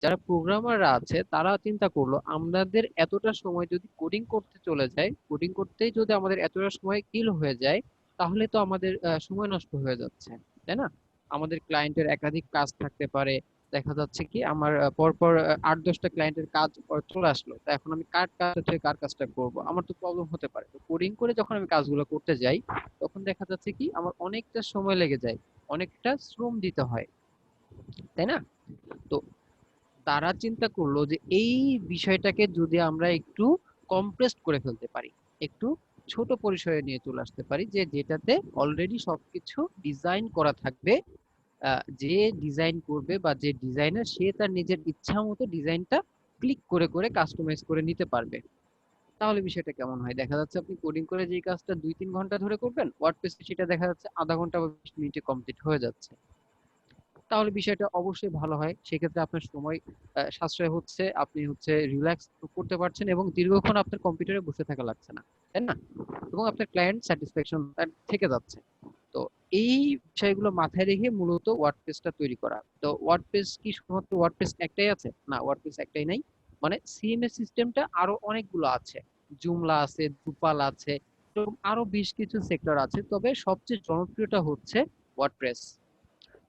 যারা প্রোগ্রামাররা আছে তারা চিন্তা করলো আমাদের এতটা সময় যদি কোডিং করতে চলে যায়, কোডিং করতেই যদি আমাদের এতটা সময় কিল হয়ে যায়, তাহলে তো আমাদের সময় নষ্ট হয়ে যাচ্ছে, তাই না? আমাদের ক্লায়েন্টের একাধিক কাজ থাকতে পারে। দেখা যাচ্ছে কি আমার পরপর 8-10টা ক্লায়েন্টের কাজ চলে আসলো, তো এখন আমি কার কাজটা থেকে কার কাজটা করব, আমার তো প্রবলেম হতে পারে। তো কোডিং করে যখন আমি কাজগুলো করতে যাই, তখন দেখা যাচ্ছে কি আমার অনেকটা সময় লেগে যায়, অনেকটা শ্রম দিতে হয়, তাই না? তো তারা চিন্তা করলো যে এই বিষয়টাকে যদি আমরা একটু কম্প্রেসড করে ফেলতে পারি, একটু ছোট পরিসরে নিয়ে চলে আসতে পারি, যে যেটাতে অলরেডি সবকিছু ডিজাইন করা থাকবে, যে ডিজাইন করবে বা যে ডিজাইনার সে তার নিজের ইচ্ছা মতো ডিজাইনটা ক্লিক করে করে কাস্টমাইজ করে নিতে পারবে। তাহলে বিষয়টা কেমন হয়? দেখা যাচ্ছে আপনি কোডিং করে যে কাজটা 2-3 ঘন্টা ধরে করবেন, ওয়ার্ডপ্রেসে সেটা দেখা যাচ্ছে আধা ঘন্টা বা 20 মিনিটে কমপ্লিট হয়ে যাচ্ছে। তাহলে বিষয়টা অবশ্যই ভালো হয়। সেক্ষেত্রে আপনার সময় সাশ্রয় হচ্ছে, আপনি হচ্ছে রিল্যাক্স করতে পারছেন এবং দীর্ঘক্ষণ আপনার কম্পিউটারে বসে থাকা লাগছে না, তাই না? এবং আপনার ক্লায়েন্ট স্যাটিসফ্যাকশন থেকে যাচ্ছে। তো এই বিষয়গুলো মাথায় রেখে মূলত ওয়ার্ডপ্রেসটা তৈরি করা। তো ওয়ার্ডপ্রেস কি শুধুমাত্র ওয়ার্ডপ্রেস একটাই আছে? না, ওয়ার্ডপ্রেস একটাই নাই। মানে সিএমএস সিস্টেমটা আরো অনেকগুলো আছে। জুমলা আছে, ড্রুপাল আছে, এরকম আরো বেশ কিছু সেক্টর আছে। তবে সবচেয়ে জনপ্রিয়টা হচ্ছে ওয়ার্ডপ্রেস।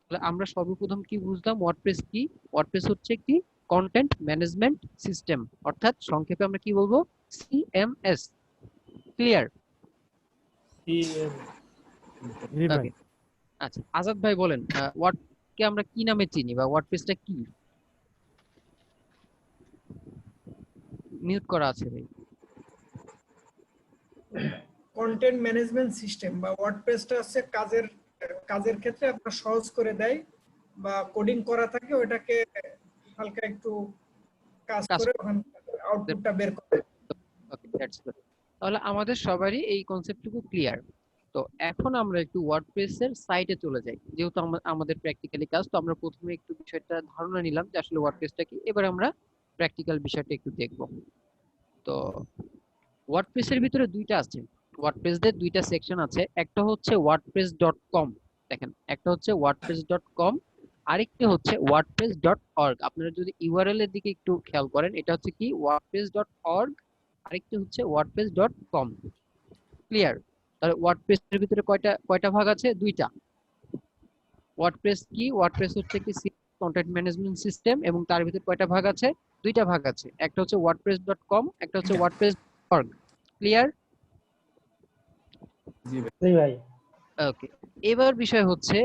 তাহলে আমরা সর্বপ্রথম কি বুঝলাম ওয়ার্ডপ্রেস কি? ওয়ার্ডপ্রেস হচ্ছে কি কন্টেন্ট ম্যানেজমেন্ট সিস্টেম, অর্থাৎ সংক্ষেপে আমরা কি বলবো? সিএমএস। ক্লিয়ার? সিএম। জি ভাই। ওকে। আচ্ছা, আজাদ ভাই বলেন, ওয়ার্ড কে আমরা কি নামে চিনি বা ওয়ার্ডপ্রেসটা কি? মিউট করা আছে ভাই। কন্টেন্ট ম্যানেজমেন্ট সিস্টেম বা ওয়ার্ডপ্রেসটা হচ্ছে কাজের কাজের ক্ষেত্রে আপনার সহজ করে দেয়, বা কোডিং করা থাকে ওটাকে হালকা একটু কাজ কাজ করে ওখান আউটপুটটা বের করে। ওকে, দ্যাটস গুড। তাহলে আমাদের সবারই এই কনসেপ্টটুকু ক্লিয়ার। তো এখন আমরা একটু ওয়ার্ডপ্রেস এর সাইটে চলে যাই, যেহেতু আমাদের প্র্যাকটিক্যালি কাজ। তো আমরা প্রথমে একটু বিষয়টা ধারণা নিলাম যে আসলে ওয়ার্ডপ্রেসটা কি, এবার আমরা প্র্যাকটিক্যাল বিষয়টা একটু দেখব। তো ওয়ার্ডপ্রেসের ভিতরে দুইটা আছে, ওয়ার্ডপ্রেসদের দুইটা সেকশন আছে। একটা হচ্ছে ওয়ার্ডপ্রেস ডট কম, দেখেন একটা হচ্ছে ওয়ার্ডপ্রেস ডট কম, আরেকটি হচ্ছে ওয়ার্ডপ্রেস ডট অর্গ। আপনারা যদি ইউআরএল এর দিকে একটু খেয়াল করেন, এটা হচ্ছে কি ওয়ার্ডপ্রেস ডট অর্গ, আরেকটি হচ্ছে ওয়ার্ডপ্রেস ডট কম। ক্লিয়ার? তাহলে ওয়ার্ডপ্রেসের ভিতরে কয়টা কয়টা ভাগ আছে? দুইটা। ওয়ার্ডপ্রেস কি? ওয়ার্ডপ্রেস হচ্ছে কি কন্টেন্ট ম্যানেজমেন্ট সিস্টেম, এবং তার ভিতরে কয়টা ভাগ আছে? দুইটা ভাগ আছে, একটা হচ্ছে ওয়ার্ডপ্রেস ডট কম, একটা হচ্ছে ওয়ার্ডপ্রেস অর্গ। ক্লিয়ার? জি ভাই। ওকে। এবার বিষয় হচ্ছে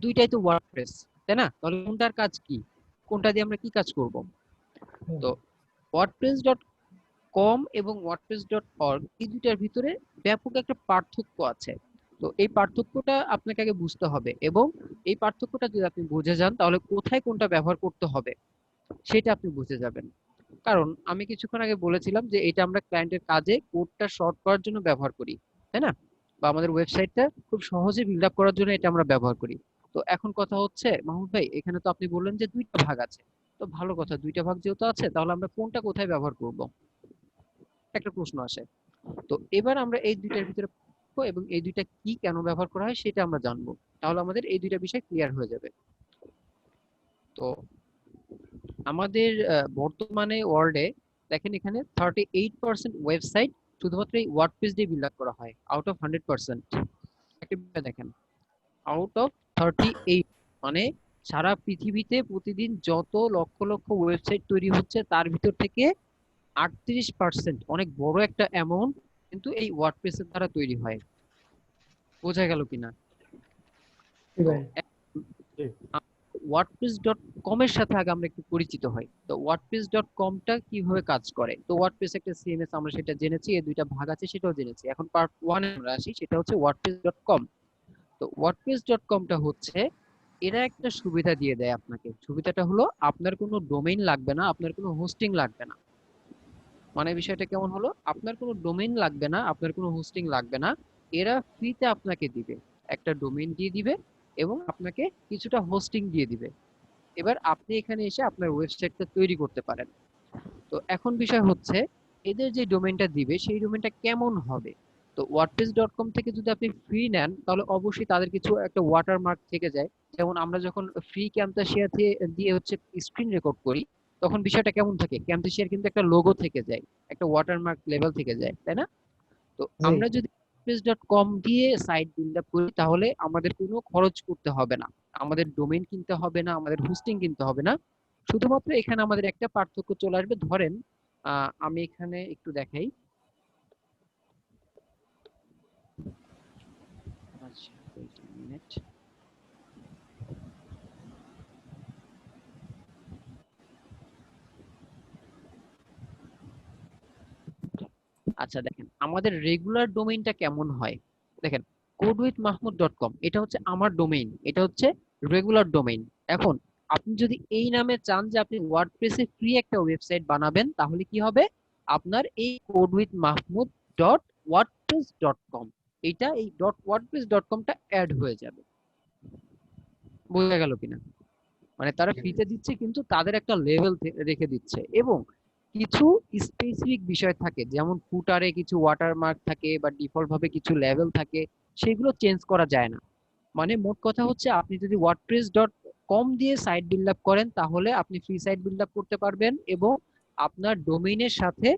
দুইটাই তো ওয়ার্ডপ্রেস, তাই না? তাহলে কোনটার কাজ কি, কোনটা দিয়ে আমরা কি কাজ করব? তো ওয়ার্ডপ্রেস ডট কম এবং ওয়ার্ডপ্রেস ডট অর্গ এই দুইটার ভিতরে ব্যাপক একটা পার্থক্য আছে। তো এই পার্থক্যটা আপনাকে আগে বুঝতে হবে, এবং এই পার্থক্যটা যদি আপনি বুঝে যান, তাহলে কোথায় কোনটা ব্যবহার করতে হবে সেটা আপনি বুঝে যাবেন। কারণ আমি কিছুক্ষণ আগে বলেছিলাম যে এটা আমরা ক্লায়েন্টের কাজে কোডটা শর্ট করার জন্য ব্যবহার করি, তাই না? বা আমাদের ওয়েবসাইটটা খুব সহজে বিল্ড আপ করার জন্য এটা আমরা ব্যবহার করি। তো এখন কথা হচ্ছে মাহমুদ ভাই, এখানে তো আপনি বললেন যে দুইটা ভাগ আছে। তো ভালো কথা, দুইটা ভাগ যেহেতু আছে, তাহলে আমরা কোনটা কোথায় ব্যবহার করব, একটা প্রশ্ন আসে। তো এবার আমরা এই দুইটার ভিতরে এবং এই দুইটা কি কেন ব্যবহার করা হয় সেটা আমরা জানবো। তাহলে আমাদের এই দুইটা বিষয় ক্লিয়ার হয়ে যাবে। তো আমাদের বর্তমানে ওয়ার্ল্ডে দেখেন এখানে 38% ওয়েবসাইট শুধুমাত্র এই ওয়ার্ডপ্রেস দিয়ে বিল্ড আপ করা হয় আউট অফ 100%। একটা বিষয় দেখেন, আউট অফ 38, মানে সারা পৃথিবীতে প্রতিদিন যত লক্ষ লক্ষ ওয়েবসাইট তৈরি হচ্ছে তার ভিতর থেকে 38%, অনেক বড় একটা অ্যামাউন্ট, কিন্তু এই ওয়ার্ডপ্রেসের দ্বারা তৈরি হয়। বোঝা গেল কিনা? জি তো ভাই। জি। ওয়ার্ডপ্রেস ডট কম এর সাথে আগে আমরা একটু পরিচিত হই। তো ওয়ার্ডপ্রেস ডট কমটা কিভাবে কাজ করে? তো ওয়ার্ডপ্রেস একটা সিএমএস, আমরা সেটা জেনেছি, এই দুইটা ভাগ আছে সেটাও জেনেছি। এখন পার্ট 1 এ আমরা আসি, সেটা হচ্ছে ওয়ার্ডপ্রেস ডট কম। তো ওয়ার্ডপ্রেস ডট কমটা হচ্ছে এরা একটা সুবিধা দিয়ে দেয় আপনাকে। সুবিধাটা হলো আপনার কোনো ডোমেইন লাগবে না, আপনার কোনো হোস্টিং লাগবে না। মানে বিষয়টা কেমন হলো? আপনার কোনো ডোমেইন লাগবে না, আপনার কোনো হোস্টিং লাগবে না, এরা ফ্রিতে আপনাকে দিবে। একটা ডোমেইন দিয়ে দিবে এবং আপনাকে কিছুটা হোস্টিং দিয়ে দিবে। এবার আপনি এখানে এসে আপনার ওয়েবসাইটটা তৈরি করতে পারেন। তো এখন বিষয় হচ্ছে এদের যে ডোমেইনটা দিবে সেই ডোমেইনটা কেমন হবে? তো ওয়ার্ডপ্রেস ডট কম থেকে যদি আপনি ফ্রি নেন, তাহলে অবশ্যই তাদের কিছু একটা ওয়াটারমার্ক থেকে যায়, যেমন আমরা যখন ফ্রি ক্যাম্পটাশিয়া দিয়ে হচ্ছে স্ক্রিন রেকর্ড করি, তখন বিষয়টা কেমন থাকে? ক্যাম্পটাশিয়ার কিন্তু একটা লোগো থেকে যায়, একটা ওয়াটারমার্ক লেভেল থেকে যায়, তাই না? তো জি আমরা যদি wordpress.com দিয়ে সাইট বিল্ড আপ করি, তাহলে আমাদের কোনো খরচ করতে হবে না, আমাদের ডোমেইন কিনতে হবে না, আমাদের হোস্টিং কিনতে হবে না। শুধুমাত্র এখানে আমাদের একটা পার্থক্য চলে আসবে। ধরেন আমি এখানে একটু দেখাই। আচ্ছা, wait a minute। আচ্ছা দেখেন আমাদের রেগুলার ডোমেইনটা কেমন হয়। দেখেন codewithmahmud.com এটা হচ্ছে আমার ডোমেইন, এটা হচ্ছে রেগুলার ডোমেইন। এখন আপনি যদি এই নামে চান যে আপনি ওয়ার্ডপ্রেসে ফ্রি একটা ওয়েবসাইট বানাবেন, তাহলে কি হবে? আপনার এই codewithmahmud.wordpress.com এইটা এই .wordpress.com টা অ্যাড হয়ে যাবে। বোঝা গেল কিনা? মানে তারা ফ্রিতে দিচ্ছে কিন্তু তাদের একটা লেভেল রেখে দিচ্ছে, এবং কিছু স্পেসিফিক বিষয় থাকে, যেমন ফুটারে কিছু ওয়াটারমার্ক থাকে বা ডিফল্ট ভাবে কিছু লেভেল থাকে, সেগুলো চেঞ্জ করা যায় না। মানে মোট কথা হচ্ছে আপনি যদি wordpress.com দিয়ে সাইট বিল্ড আপ করেন, তাহলে আপনি ফ্রি সাইট বিল্ড আপ করতে পারবেন, এবং আপনার ডোমেইনের সাথে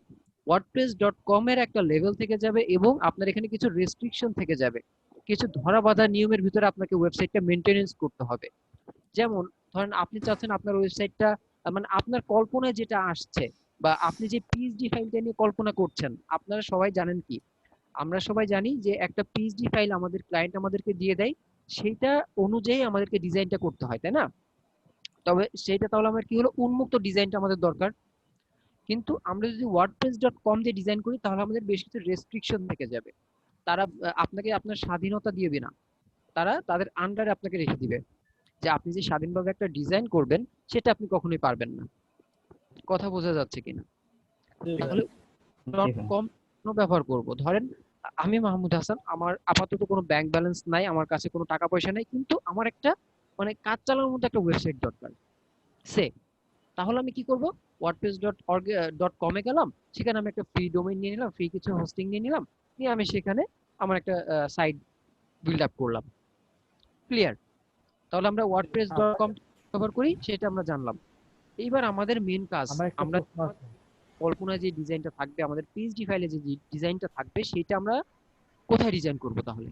wordpress.com এর একটা লেভেল থেকে যাবে, এবং আপনার এখানে কিছু রেস্ট্রিকশন থেকে যাবে, কিছু ধরা বাঁধা নিয়মের ভিতরে আপনাকে ওয়েবসাইটটা মেনটেনেন্স করতে হবে। যেমন ধরেন আপনি চাচ্ছেন আপনার ওয়েবসাইটটা, মানে আপনার কল্পনায় যেটা আসছে, বা আপনি যে পিএইচডি ফাইলটা নিয়ে কল্পনা করছেন, আপনারা সবাই জানেন কি, আমরা সবাই জানি যে একটা পিএইচডি ফাইল আমাদের ক্লায়েন্ট আমাদেরকে দিয়ে দেয়, সেইটা অনুযায়ী আমাদেরকে ডিজাইনটা করতে হয়, তাই না? তবে সেইটা তাহলে আমার কি হলো, উন্মুক্ত ডিজাইনটা আমাদের দরকার। কিন্তু আমরা যদি wordpress.com দিয়ে ডিজাইন করি, তাহলে আমাদের বেশ কিছু রেস্ট্রিকশন থেকে যাবে। তারা আপনাকে আপনার স্বাধীনতা দিবে না, তারা তাদের আন্ডারে আপনাকে রেখে দিবে, যে আপনি যে স্বাধীনভাবে একটা ডিজাইন করবেন সেটা আপনি কখনোই পারবেন না। কথা বোঝা যাচ্ছে কিনা? জি ভাই তাহলে জি ডট ভাই। কম ব্যবহার করব। ধরেন আমি মাহমুদ হাসান, আমার আপাতত কোনো ব্যাংক ব্যালেন্স নাই, আমার কাছে কোনো টাকা পয়সা নাই, কিন্তু আমার একটা মানে কাজ চালানোর মতো একটা ওয়েবসাইট দরকার, সে তাহলে আমি কি করব? wordpress.org.com এ গেলাম, সেখানে আমি একটা ফ্রি ডোমেইন নিয়ে নিলাম, ফ্রি কিছু হোস্টিং নিয়ে নিলাম, নিয়ে আমি সেখানে আমার একটা সাইট বিল্ড আপ করলাম। ক্লিয়ার? তাহলে আমরা wordpress.com ব্যবহার করি, সেটা আমরা জানলাম। এইবার আমাদের মেন কাজ, আমার একটা আমরা প্রশ্ন আছে। কল্পনায় যে ডিজাইনটা থাকবে, আমাদের পিএইচডি ফাইলে যে ডিজাইনটা থাকবে, সেটা আমরা কোথায় ডিজাইন করব তাহলে,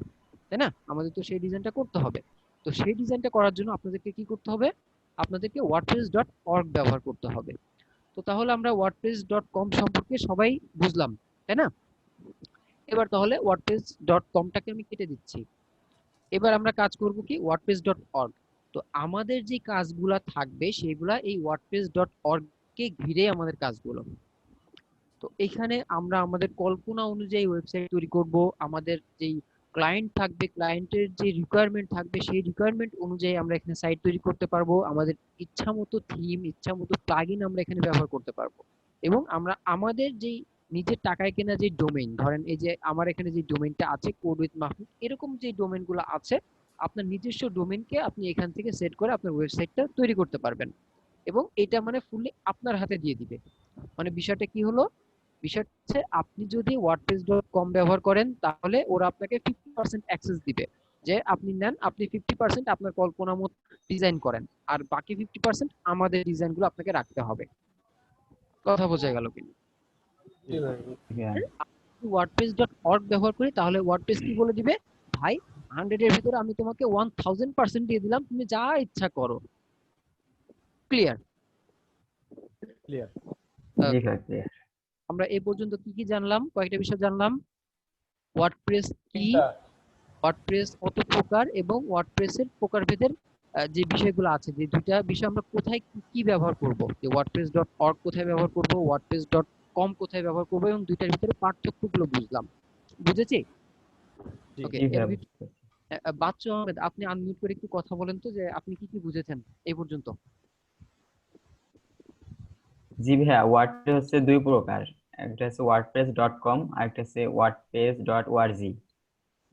তাই না? আমাদের তো সেই ডিজাইনটা করতে হবে। তো সেই ডিজাইনটা করার জন্য আপনাদেরকে কি করতে হবে? আপনাদেরকে wordpress.org ব্যবহার করতে হবে। তো তাহলে আমরা wordpress.com সম্পর্কে সবাই বুঝলাম, তাই না? এবার তাহলে wordpress.com-টাকে আমি কেটে দিচ্ছি। এবার আমরা কাজ করব কি, wordpress.org। তো আমাদের যে কাজগুলা থাকবে সেগুলা এই wordpress.org কে ঘিরে আমাদের কাজগুলো। তো এখানে আমরা আমাদের কল্পনা অনুযায়ী ওয়েবসাইট তৈরি করব, আমাদের যেই ক্লায়েন্ট থাকবে, ক্লায়েন্টের যে রিকোয়ারমেন্ট থাকবে, সেই রিকোয়ারমেন্ট অনুযায়ী আমরা এখানে সাইট তৈরি করতে পারবো, আমাদের ইচ্ছামতো থিম, ইচ্ছামতো প্লাগইন আমরা এখানে ব্যবহার করতে পারবো। এবং আমরা আমাদের যেই নিজের টাকায় কেনা যে ডোমেইন, ধরেন এই যে আমার এখানে যে ডোমেইনটা আছে কোড উইথ মাহমুদ, এরকম যে ডোমেইনগুলো আছে, আপনার নিজস্ব ডোমেইনকে আপনি এখান থেকে সেট করে আপনার ওয়েবসাইটটা তৈরি করতে পারবেন, এবং এটা মানে ফুললি আপনার হাতে দিয়ে দিবে। মানে বিষয়টা কি হলো, বিষয় হচ্ছে আপনি যদি wordpress.com ব্যবহার করেন, তাহলে ওরা আপনাকে 50% অ্যাক্সেস দিবে, যে আপনি নেন, আপনি 50% আপনার কল্পনা মতো ডিজাইন করেন, আর বাকি 50% আমাদের ডিজাইনগুলো আপনাকে রাখতে হবে। কথা বোঝা গেল কিনা? জি ভাই হ্যাঁ। wordpress.org ব্যবহার করি, তাহলে ওয়ার্ডপ্রেস কি বলে দিবে, ভাই 100 এর ভিতরে আমি তোমাকে 1000% দিয়ে দিলাম, তুমি যা ইচ্ছা করো। ক্লিয়ার? ক্লিয়ার। জি ভাই, clear। আমরা এই পর্যন্ত কি কি জানলাম, কয়েকটা বিষয় জানলাম। ওয়ার্ডপ্রেস কি, তিনটা ওয়ার্ডপ্রেস কত প্রকার, এবং ওয়ার্ডপ্রেসের প্রকারভেদের যে বিষয়গুলো আছে, যে দুইটা বিষয় আমরা কোথায় কি কি ব্যবহার করব, যে wordpress.org কোথায় ব্যবহার করব, wordpress.com কোথায় ব্যবহার করব, এবং দুইটার ভিতরে পার্থক্যগুলো বুঝলাম। বুঝেছি? জি ওকে। জি এর ভাই, ভিতরে বুঝতে পারছি। বাচ্চু আহমেদ, আপনি আনমিউট করে একটু কথা বলেন তো, যে আপনি কি কি বুঝেছেন এই পর্যন্ত। জি ভাইয়া, ওয়ার্ডপ্রেস হচ্ছে দুই প্রকার। একটা হচ্ছে wordpress.com আর একটা হচ্ছে wordpress.org।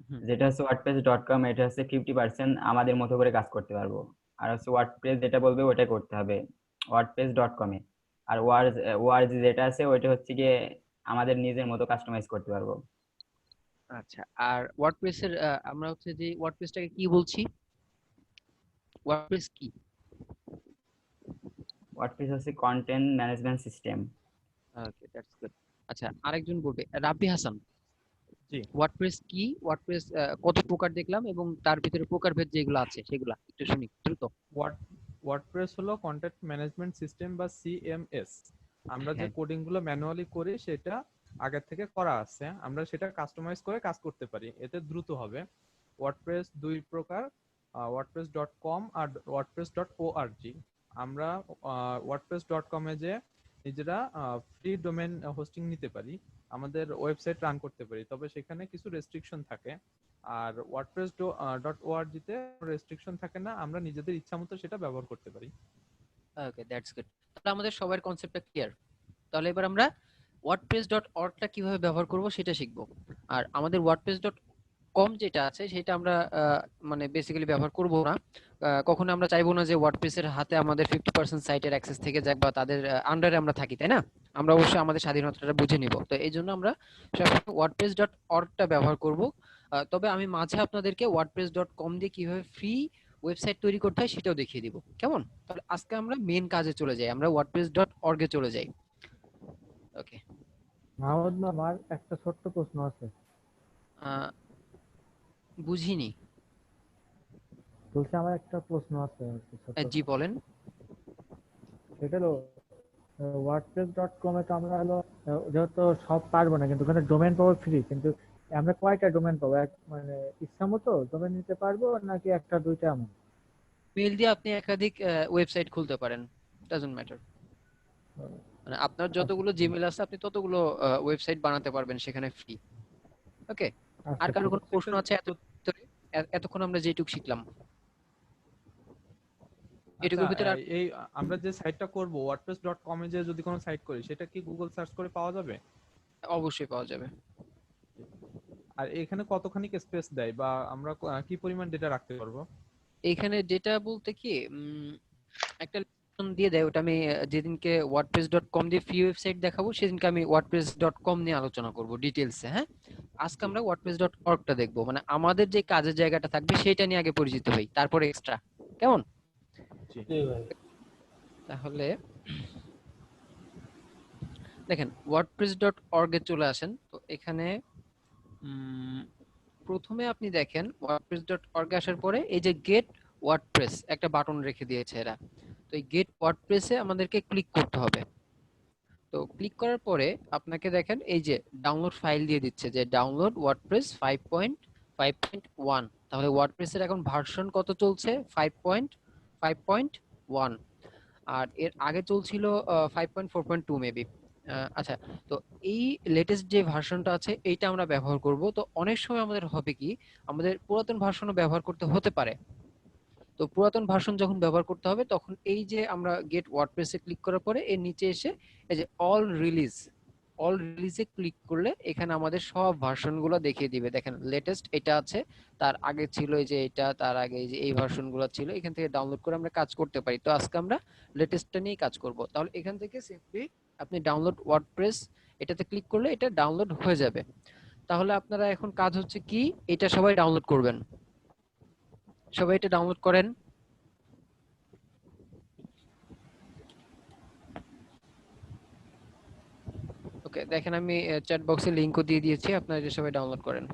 হুম, যেটা হচ্ছে wordpress.com, এটা হচ্ছে 50% আমাদের মতো করে কাজ করতে পারবো। আর হচ্ছে ওয়ার্ডপ্রেস যেটা বলবে ওটাই করতে হবে wordpress.com এ। আর ওয়ার্জ যেটা আছে ওইটা হচ্ছে গিয়ে আমাদের নিজের মতো কাস্টমাইজ করতে পারবো। আচ্ছা। আর ওয়ার্ডপ্রেসের আমরা হচ্ছে যে ওয়ার্ডপ্রেসটাকে কি বলছি? ওয়ার্ডপ্রেস কি? ওয়ার্ডপ্রেস হচ্ছে content management system. Okay, that's good. আচ্ছা, আরেকজন বলবে, রাব্বি হাসান, জি। ওয়ার্ডপ্রেস কি, ওয়ার্ডপ্রেস কত প্রকার দেখলাম এবং তার ভিতরে প্রকারভেদ যেগুলো আছে সেগুলা একটু শুনি দ্রুত। ওয়ার্ডপ্রেস হলো কন্টেন্ট ম্যানেজমেন্ট সিস্টেম বা সিএমএস। আমরা যে হ্যাঁ। কোডিং গুলো ম্যানুয়ালি করি সেটা আগে থেকে করা আছে, আমরা সেটা কাস্টমাইজ করে কাজ করতে পারি, এতে দ্রুত হবে। ওয়ার্ডপ্রেস দুই প্রকার, wordpress.com আর wordpress.org। আমরা wordpress.com এ যে নিজেরা ফ্রি ডোমেন হোস্টিং নিতে পারি, আমাদের ওয়েবসাইট রান করতে পারি, তবে সেখানে কিছু রেস্ট্রিকশন থাকে। আর wordpress.org তে রেস্ট্রিকশন থাকে না, আমরা নিজেদের ইচ্ছা মতো সেটা ব্যবহার করতে পারি। ওকে, দ্যাটস গুড। তাহলে আমাদের সবার কনসেপ্টটা ক্লিয়ার। তাহলে এবার আমরা wordpress.org-টা কিভাবে ব্যবহার করব সেটা শিখব। আর আমাদের wordpress.com যেটা আছে সেটা আমরা মানে বেসিক্যালি ব্যবহার করব না। কখনো আমরা চাইবো না যে ওয়ার্ডপ্রেসের হাতে আমাদের 50% সাইটের অ্যাক্সেস থেকে যাক বা তাদের আন্ডারে আমরা থাকি, তাই না? আমরা অবশ্যই আমাদের স্বাধীনতাটা বুঝে নিব। তো এই জন্য আমরা সবসময় wordpress.org-টা ব্যবহার করব। তবে আমি মাঝে আপনাদেরকে wordpress.com দিয়ে কিভাবে ফ্রি ওয়েবসাইট তৈরি করতে হয় সেটাও দেখিয়ে দিব, কেমন? তাহলে আজকে আমরা মেন কাজে চলে যাই, আমরা wordpress.org-এ চলে যাই। ওকে, মাহমুদ না, আমার একটা ছোট্ট প্রশ্ন আছে। বুঝিনি। বলছি আমার একটা প্রশ্ন আছে আর কি, ছোট্ট। জি বলেন। সেটা হলো wordpress.com এ তো আমরা হলো যেহেতু সব পারবো না, কিন্তু ওখানে ডোমেন পাবো ফ্রি, কিন্তু আমরা কয়টা ডোমেন পাবো? মানে ইচ্ছা মতো ডোমেন নিতে পারবো নাকি একটা দুইটা এমন? মেল দিয়ে আপনি একাধিক ওয়েবসাইট খুলতে পারেন, ডাজন্ট ম্যাটার। মানে আপনার যতগুলো জিমেল আছে আপনি ততগুলো ওয়েবসাইট বানাতে পারবেন সেখানে ফ্রি। ওকে, আচ্ছা, আর কারো ঠিক কোনো আছে। প্রশ্ন আছে? এতক্ষণ আমরা যেটুকু শিখলাম আচ্ছা, এটুকুর ভিতরে আর এই আমরা যে সাইটটা করব wordpress.com এ যে যদি কোনো সাইট করি, সেটা কি গুগল সার্চ করে পাওয়া যাবে? অবশ্যই পাওয়া যাবে। আর এখানে কতখানি স্পেস দেয় বা আমরা কি পরিমাণ ডেটা রাখতে পারবো? এখানে ডেটা বলতে কি একটা লিস্ট দিয়ে দেয়, ওটা আমি যেদিনকে wordpress.com দিয়ে ফ্রি ওয়েবসাইট দেখাবো সেদিনকে আমি wordpress.com নিয়ে আলোচনা করব ডিটেইলসে। হ্যাঁ, আজকে আমরা wordpress.org-টা দেখবো, মানে আমাদের যে কাজের জায়গাটা থাকবে সেটা নিয়ে আগে পরিচিত হই, তারপরে এক্সট্রা, কেমন? জি। তাহলে দেখেন wordpress.org-এ চলে আসেন। তো এখানে প্রথমে আপনি দেখেন wordpress.org আসার পরে এই যে গেট ওয়ার্ডপ্রেস একটা বাটন রেখে দিয়েছে এরা। তো এই গেট ওয়ার্ডপ্রেসে আমাদেরকে ক্লিক করতে হবে। তো ক্লিক করার পরে আপনাকে দেখেন এই যে ডাউনলোড ফাইল দিয়ে দিচ্ছে যে ডাউনলোড ওয়ার্ডপ্রেস 5.5.1। তাহলে ওয়ার্ডপ্রেসের এখন ভার্সন কত চলছে? 5.5.1। আর এর আগে চলছিল 5.4.2 মেবি। আচ্ছা, তো এই লেটেস্ট যে ভার্সনটা আছে এইটা আমরা ব্যবহার করব। তো অনেক সময় আমাদের হবে কি, আমাদের পুরাতন ভার্সনও ব্যবহার করতে হতে পারে। তো পুরাতন ভার্সন যখন ব্যবহার করতে হবে তখন এই যে আমরা গেট ওয়ার্ডপ্রেসে ক্লিক করার পরে এর নিচে এসে এই যে অল রিলিজে ক্লিক করলে এখানে আমাদের সব ভার্সনগুলো দেখিয়ে দিবে। দেখেন লেটেস্ট এটা আছে, তার আগে ছিল এই যে এটা, তার আগে এই যে এই ভার্সনগুলো ছিল, এখান থেকে ডাউনলোড করে আমরা কাজ করতে পারি। তো আজকে আমরা লেটেস্টটা নিয়েই কাজ করব। তাহলে এখান থেকে সিম্পলি আপনি ডাউনলোড ওয়ার্ডপ্রেস এটাতে ক্লিক করলে এটা ডাউনলোড হয়ে যাবে। তাহলে আপনারা এখন কাজ হচ্ছে কি, এটা সবাই ডাউনলোড করবেন। সবাই এটা ডাউনলোড করেন। ওকে, দেখেন আমি চ্যাট বক্সে লিংকও দিয়ে দিয়েছি, আপনারা এটা সবাই ডাউনলোড করেন।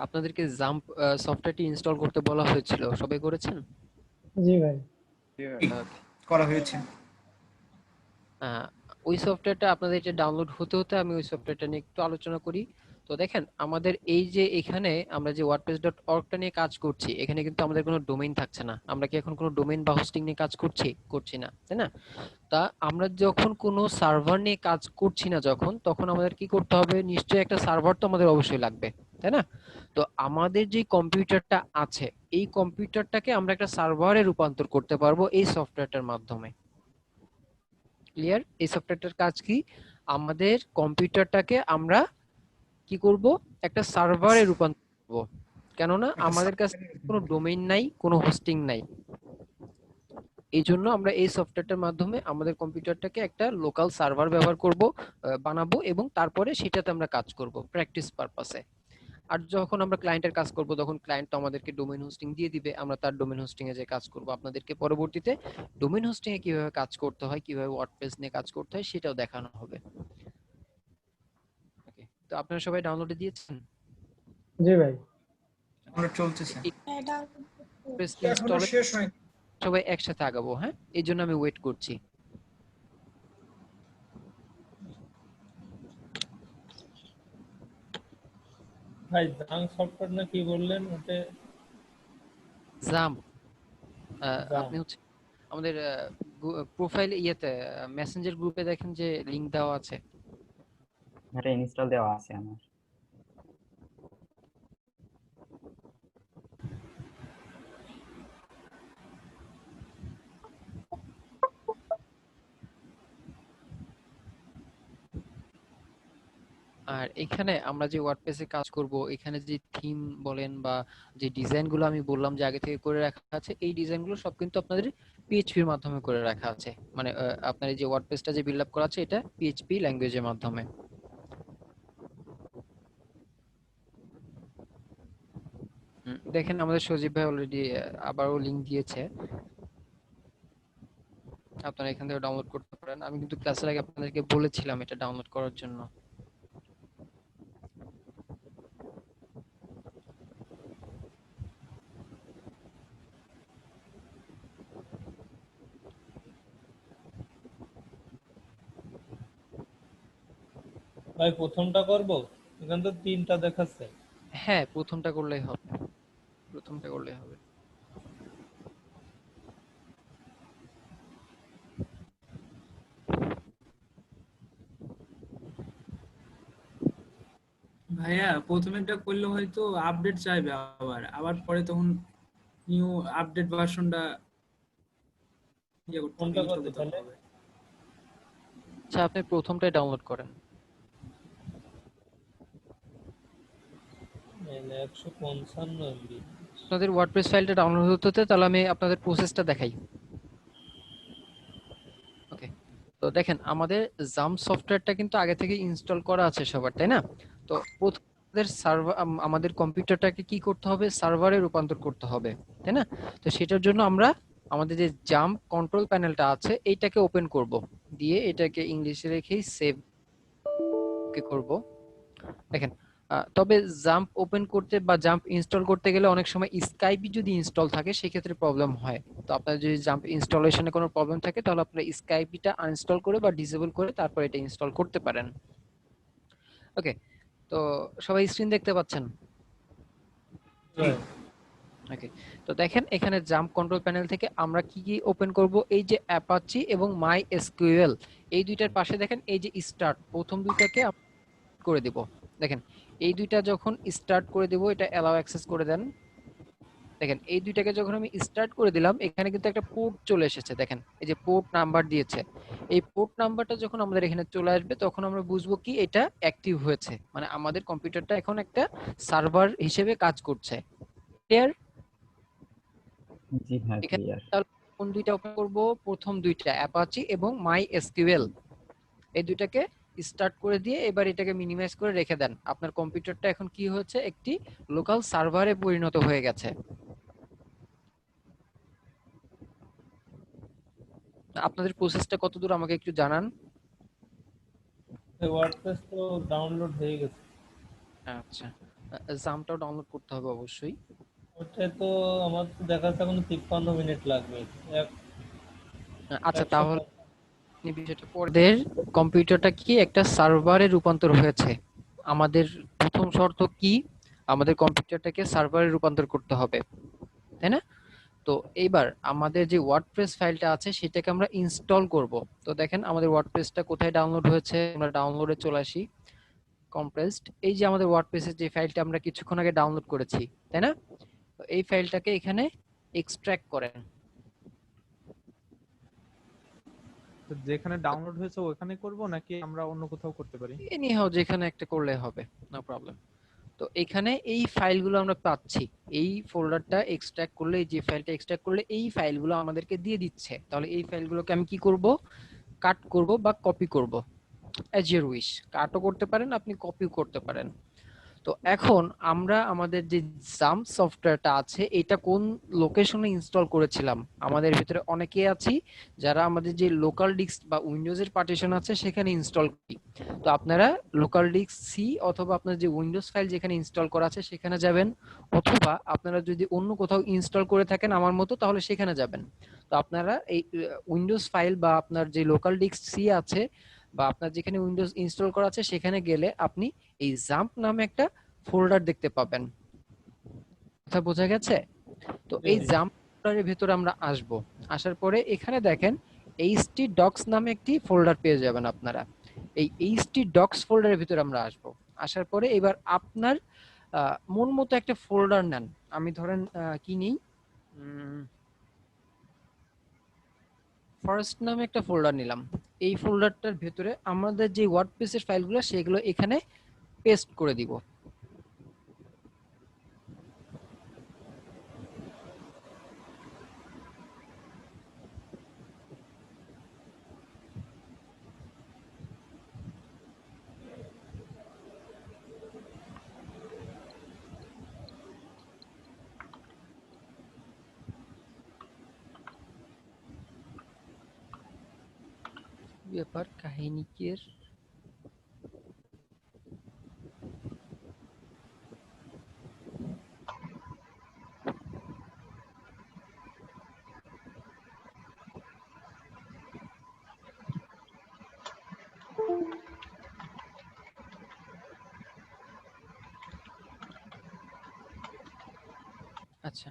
আপনাদেরকে জাম্প সফটওয়্যারটি ইনস্টল করতে বলা হয়েছিল, সবাই করেছেন? জি ভাই। করা হয়েছে। ওই সফটওয়্যারটা আপনাদের এটা ডাউনলোড হতে হতে আমি ওই সফটওয়্যারটা নিয়ে একটু আলোচনা করি। তো দেখেন আমাদের এই যে এখানে আমরা যে wordpress.org-টা নিয়ে কাজ করছি, এখানে কিন্তু আমাদের কোনো ডোমেইন থাকছে না। আমরা কি এখন কোনো ডোমেইন বা হোস্টিং নিয়ে কাজ করছি না, তাই না? তা আমরা যখন কোনো সার্ভার নিয়ে কাজ করছি না তখন আমাদের কি করতে হবে? নিশ্চয়ই একটা সার্ভার তো আমাদের অবশ্যই লাগবে, তাই না? তো আমাদের যে কম্পিউটারটা আছে এই কম্পিউটারটাকে আমরা একটা সার্ভারে রূপান্তর করতে পারবো এই সফটওয়্যারটার মাধ্যমে। ক্লিয়ার? এই সফটওয়্যারটার কাজ কি? আমাদের কম্পিউটারটাকে আমরা কি করব? একটা সার্ভারে রূপান্তর করব। কেননা আমাদের কাছে কোনো ডোমেইন নাই, কোনো হোস্টিং নাই। এই জন্য আমরা এই সফটওয়্যারটার মাধ্যমে আমাদের কম্পিউটারটাকে একটা লোকাল সার্ভার ব্যবহার করব, বানাবো, এবং তারপরে সেটাতে আমরা কাজ করব প্র্যাকটিস পারপাসে। আর যখন আমরা ক্লায়েন্টের কাজ করব তখন ক্লায়েন্ট তো আমাদেরকে ডোমেইন হোস্টিং দিয়ে দিবে, আমরা তার ডোমেইন হোস্টিং এ যে কাজ করব। আপনাদেরকে পরবর্তীতে ডোমেইন হোস্টিং এ কিভাবে কাজ করতে হয়, কিভাবে ওয়ার্ডপ্রেস নিয়ে কাজ করতে হয় সেটাও দেখানো হবে। ওকে, তো আপনারা সবাই ডাউনলোডে দিয়েছেন? জি ভাই। আমরা চলতেছে। ওয়ার্ডপ্রেস এখনো ইনস্টলে শেষ হয়নি। সবাই একসাথে আগাবো, হ্যাঁ, এই জন্য আমি ওয়েট করছি। ভাই জাং সফটওয়্যার না কি বললেন ওতে? জাম, জাম। আপনি হচ্ছে আমাদের প্রোফাইল ইয়েতে মেসেঞ্জার গ্রুপে দেখেন যে লিংক দেওয়া আছে। এটা ইনস্টল দেওয়া আছে আমার। আর এখানে আমরা যে ওয়ার্ডপ্রেসে কাজ করব, এখানে যে থিম বলেন বা যে ডিজাইনগুলো আমি বললাম যে আগে থেকে করে রাখা আছে, এই ডিজাইনগুলো সব কিন্তু আপনাদের পিএইচপির মাধ্যমে করে রাখা আছে। মানে আপনার এই যে ওয়ার্ডপ্রেসটা যে বিল্ড আপ করা আছে এটা পিএইচপি ল্যাঙ্গুয়েজের মাধ্যমে। দেখেন আমাদের সজীব ভাই অলরেডি আবারও লিংক দিয়েছে, আপনারা এখান থেকে ডাউনলোড করতে পারেন। আমি কিন্তু ক্লাসের আগে আপনাদেরকে বলেছিলাম এটা ডাউনলোড করার জন্য। ভাই প্রথমটা করব? এখান তো 3টা দেখাচ্ছে। হ্যাঁ, প্রথমটা করলেই হবে, প্রথমটা করলেই হবে। ভাইয়া প্রথমেরটা করলে হয়তো আপডেট চাইবে, আবার আবার পরে তখন নিউ আপডেট ভার্সনটা ইয়ে করতে হবে, কোনটা install করতে করতে তাহলে? হবে। আচ্ছা, আপনি প্রথমটাই ডাউনলোড করেন। 155 এমবি। আপনাদের ওয়ার্ডপ্রেস ফাইলটা ডাউনলোড হতে হতে তাহলে আমি আপনাদের প্রসেসটা দেখাই। ওকে, তো দেখেন আমাদের জাম সফটওয়্যারটা কিন্তু আগে থেকে ইনস্টল করা আছে সবার, তাই না? তো প্রথমে সার্ভার, আমাদের কম্পিউটারটাকে কি করতে হবে, সার্ভারে রূপান্তর করতে হবে, তাই না? তো সেটার জন্য আমরা আমাদের যে জাম কন্ট্রোল প্যানেলটা আছে এইটাকে ওপেন করব, দিয়ে এটাকে ইংলিশে রেখেই সেভ করব। দেখেন তবে জাম্প ওপেন করতে বা জাম্প ইনস্টল করতে গেলে অনেক সময় স্কাইপি যদি ইনস্টল থাকে সেক্ষেত্রে প্রবলেম হয়। তো আপনার যদি জাম্প ইনস্টলেশনে কোনো প্রবলেম থাকে তাহলে আপনারা স্কাইপিটা আনইনস্টল করে বা ডিসেবল করে তারপর এটা ইনস্টল করতে পারেন। ওকে, তো সবাই স্ক্রিন দেখতে পাচ্ছেন? ওকে, তো দেখেন এখানে জাম্প কন্ট্রোল প্যানেল থেকে আমরা কি কি ওপেন করব, এই যে অ্যাপাচি এবং মাই এসকিউএল, এই দুইটার পাশে দেখেন এই যে স্টার্ট, প্রথম দুইটাকে করে দিব। দেখেন এই দুইটা যখন স্টার্ট করে দেব, এটা অ্যালাউ অ্যাক্সেস করে দেন। দেখেন এই দুইটাকে যখন আমি স্টার্ট করে দিলাম এখানে কিন্তু একটা পোর্ট চলে এসেছে, দেখেন এই যে পোর্ট নাম্বার দিয়েছে। এই পোর্ট নাম্বারটা যখন আমাদের এখানে চলে আসবে তখন আমরা বুঝবো কি এটা অ্যাক্টিভ হয়েছে, মানে আমাদের কম্পিউটারটা এখন একটা সার্ভার হিসেবে কাজ করছে। ক্লিয়ার? জি হ্যাঁ, এখানে ক্লিয়ার। তাহলে কোন দুইটা ওপেন করব, প্রথম দুইটা অ্যাপাচি এবং মাই এসকিউএল, এই দুইটাকে স্টার্ট করে দিয়ে এবার এটাকে মিনিমাইজ করে রেখে দেন। আপনার কম্পিউটারটা এখন কি হচ্ছে, একটি লোকাল সার্ভারে পরিণত হয়ে গেছে। আপনাদের প্রসেসটা কতদূর আমাকে একটু জানান। ওয়ার্ডপ্রেস তো ডাউনলোড হয়ে গেছে। আচ্ছা, জামটাও ডাউনলোড করতে হবে অবশ্যই। ওটা তো আমার তো দেখাচ্ছে এখন 53 মিনিট লাগবে। আচ্ছা, 100 তাহলে আপনি বিষয়টা পড়দের কম্পিউটারটা কি একটা সার্ভারে রূপান্তর হয়েছে। আমাদের প্রথম শর্ত কি, আমাদের কম্পিউটারটাকে সার্ভারে রূপান্তর করতে হবে, তাই না? তো এইবার আমাদের যে ওয়ার্ডপ্রেস ফাইলটা আছে সেটাকে আমরা ইনস্টল করব। তো দেখেন আমাদের ওয়ার্ডপ্রেসটা কোথায় ডাউনলোড হয়েছে, আমরা ডাউনলোডে চলে আসি, কম্প্রেসড, এই যে আমাদের ওয়ার্ডপ্রেসের যে ফাইলটা আমরা কিছুক্ষণ আগে ডাউনলোড করেছি, তাই না? তো এই ফাইলটাকে এখানে এক্সট্রাক্ট করেন। তো যেখানে ডাউনলোড হয়েছে ওখানে করব নাকি আমরা অন্য কোথাও করতে পারি? এনিহাও যেখানে একটা করলে হবে, নো প্রবলেম। তো এখানে এই ফাইলগুলো আমরা পাচ্ছি, এই ফোল্ডারটা এক্সট্রাক্ট করলে, এই যে ফাইলটা এক্সট্রাক্ট করলে এই ফাইলগুলো আমাদেরকে দিয়ে দিচ্ছে। তাহলে এই ফাইলগুলোকে আমি কি করব, কাট করব বা কপি করব, অ্যাজ ইউর উইশ। কাটও করতে পারেন আপনি, কপিও করতে পারেন। তো এখন আমরা আমাদের যে জাম্প সফটওয়্যারটা আছে এটা কোন লোকেশনে ইনস্টল করেছিলাম, আমাদের ভিতরে অনেকে আছি যারা আমাদের যে লোকাল ডিস্ক বা উইন্ডোজের পার্টিশন আছে সেখানে ইনস্টল করি। তো আপনারা লোকাল ডিস্ক সি অথবা আপনার যে উইন্ডোজ ফাইল যেখানে ইনস্টল করা আছে সেখানে যাবেন, অথবা আপনারা যদি অন্য কোথাও ইনস্টল করে থাকেন আমার মতো তাহলে সেখানে যাবেন। তো আপনারা এই উইন্ডোজ ফাইল বা আপনার যে লোকাল ডিস্ক সি আছে বা আপনার যেখানে উইন্ডোজ ইনস্টল করা আছে সেখানে গেলে আপনি এই জাম্প নামে একটা ফোল্ডার দেখতে পাবেন। কথা বোঝা গেছে? তো এই জাম্প ফোল্ডারের ভিতরে আমরা আসব। আসার পরে এখানে দেখেন htdocs নামে একটি ফোল্ডার পেয়ে যাবেন আপনারা। এই htdocs ফোল্ডারের ভিতরে আমরা আসব। আসার পরে এবার আপনার মন মতো একটা ফোল্ডার নেন। আমি ধরেন কি নেই, ফরেস্ট নামে একটা ফোল্ডার নিলাম। এই ফোল্ডারটার ভিতরে আমাদের যে ওয়ার্ডপ্রেসের ফাইলগুলো সেগুলো এখানে পেস্ট করে দিব। ব্যাপার কাহিনী কি এর? আচ্ছা,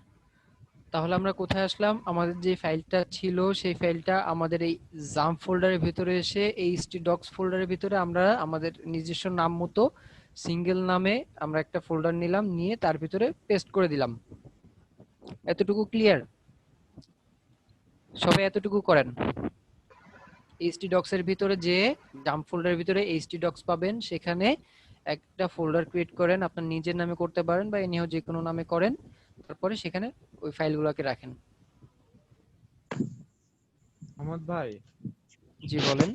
তাহলে আমরা কোথায় আসলাম, আমাদের যে ফাইলটা ছিল সেই ফাইলটা আমাদের এই জাম্প ফোল্ডারের ভিতরে এসে এই htdocs ফোল্ডারের ভিতরে আমরা আমাদের নিজস্ব নাম মতো সিঙ্গেল নামে আমরা একটা ফোল্ডার নিলাম, নিয়ে তার ভিতরে পেস্ট করে দিলাম। এতটুকু ক্লিয়ার? সবাই এতটুকু করেন। htdocs এর ভিতরে যে জাম্প ফোল্ডারের ভিতরে htdocs পাবেন, সেখানে একটা ফোল্ডার ক্রিয়েট করেন, আপনার নিজের নামে করতে পারেন বা এনিহাও যে কোনো নামে করেন, তারপরে সেখানে ওই ফাইলগুলোকে রাখেন। মোহাম্মদ ভাই, জি বলেন।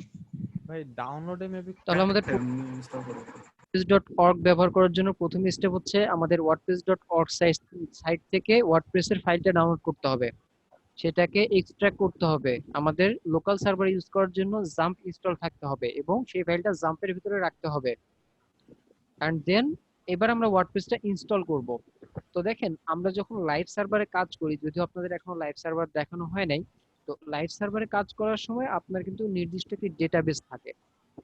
ভাই ডাউনলোডে মেবি তাহলে আমাদের wordpress.org ব্যবহার করার জন্য প্রথম স্টেপ হচ্ছে আমাদের wordpress.org সাইট থেকে ওয়ার্ডপ্রেসের ফাইলটা ডাউনলোড করতে হবে, সেটাকে এক্সট্রাক্ট করতে হবে। আমাদের লোকাল সার্ভার ইউজ করার জন্য জাম্প ইনস্টল থাকতে হবে এবং সেই ফাইলটা জাম্পের ভিতরে রাখতে হবে। এন্ড দেন এবার আমরা ওয়ার্ডপ্রেসটা ইনস্টল করব। তো দেখেন আমরা যখন লাইভ সার্ভারে কাজ করি, যদিও আপনাদের এখনো লাইভ সার্ভার দেখানো হয় নাই, তো লাইভ সার্ভারে কাজ করার সময় আপনার কিন্তু নির্দিষ্ট একটি ডেটাবেস থাকে,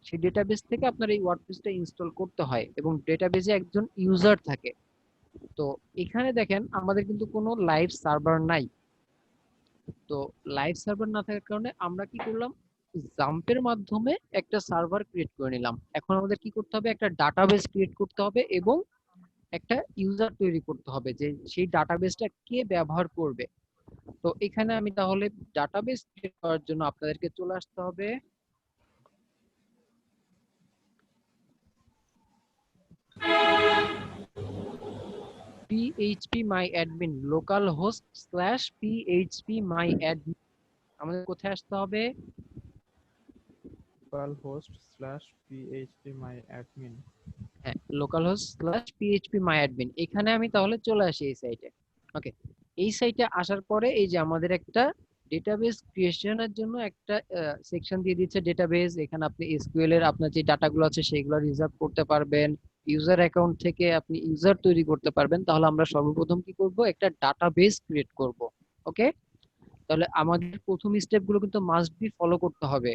সেই ডেটাবেস থেকে আপনার এই ওয়ার্ডপ্রেসটা ইনস্টল করতে হয় এবং ডেটাবেসে একজন ইউজার থাকে। তো এখানে দেখেন আমাদের কিন্তু কোনো লাইভ সার্ভার নাই। তো লাইভ সার্ভার না থাকার কারণে আমরা কি করলাম, জাম্পের মাধ্যমে একটা সার্ভার ক্রিয়েট করে নিলাম। এখন আমাদের কি করতে হবে, একটা ডাটাবেস ক্রিয়েট করতে হবে এবং একটা ইউজার তৈরি করতে হবে যে সেই ডাটাবেসটা কে ব্যবহার করবে। তো এখানে আমি তাহলে ডাটাবেস ক্রিয়েট করার জন্য আপনাদেরকে চলে আসতে হবে phpMyAdmin localhost/phpMyAdmin। আমাদের কোথায় আসতে হবে, localhost/phpMyAdmin। হ্যাঁ, localhost/phpMyAdmin। এখানে আমি তাহলে চলে আসি এই সাইটে। ওকে, এই সাইটে আসার পরে এই যে আমাদের একটা ডেটাবেস ক্রিয়েশনের জন্য একটা সেকশন দিয়ে দিচ্ছে ডেটাবেস। এখানে আপনি এসকিউএল এর আপনার যে ডাটাগুলো আছে সেগুলো রিজার্ভ করতে পারবেন, ইউজার অ্যাকাউন্ট থেকে আপনি ইউজার তৈরি করতে পারবেন। তাহলে আমরা সর্বপ্রথম কি করব, একটা ডাটাবেস ক্রিয়েট করব। ওকে, তাহলে আমাদের প্রথম স্টেপগুলো কিন্তু মাস্ট বি ফলো করতে হবে।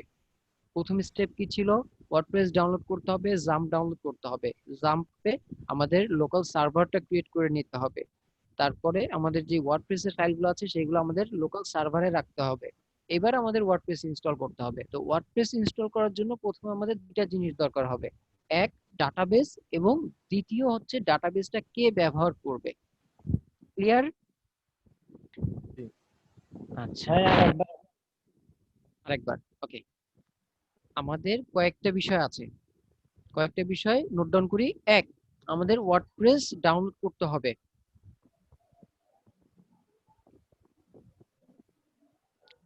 প্রথম স্টেপ কি ছিল, ওয়ার্ডপ্রেস ডাউনলোড করতে হবে, জাম্প ডাউনলোড করতে হবে, জাম্পে আমাদের লোকাল সার্ভারটা ক্রিয়েট করে নিতে হবে। তারপরে আমাদের যে ওয়ার্ডপ্রেসের ফাইলগুলো আছে সেগুলো আমাদের লোকাল সার্ভারে রাখতে হবে। এবার আমাদের ওয়ার্ডপ্রেস ইনস্টল করতে হবে। তো ওয়ার্ডপ্রেস ইনস্টল করার জন্য প্রথমে আমাদের দুইটা জিনিস দরকার হবে, এক ডাটাবেস এবং দ্বিতীয় হচ্ছে ডাটাবেসটা কে ব্যবহার করবে। ক্লিয়ার? আচ্ছা, আরেকবার। ওকে, আমাদের কয়েকটা বিষয় আছে, কয়েকটা বিষয় নোট ডাউন করি। এক, আমাদের ওয়ার্ডপ্রেস ডাউনলোড করতে হবে।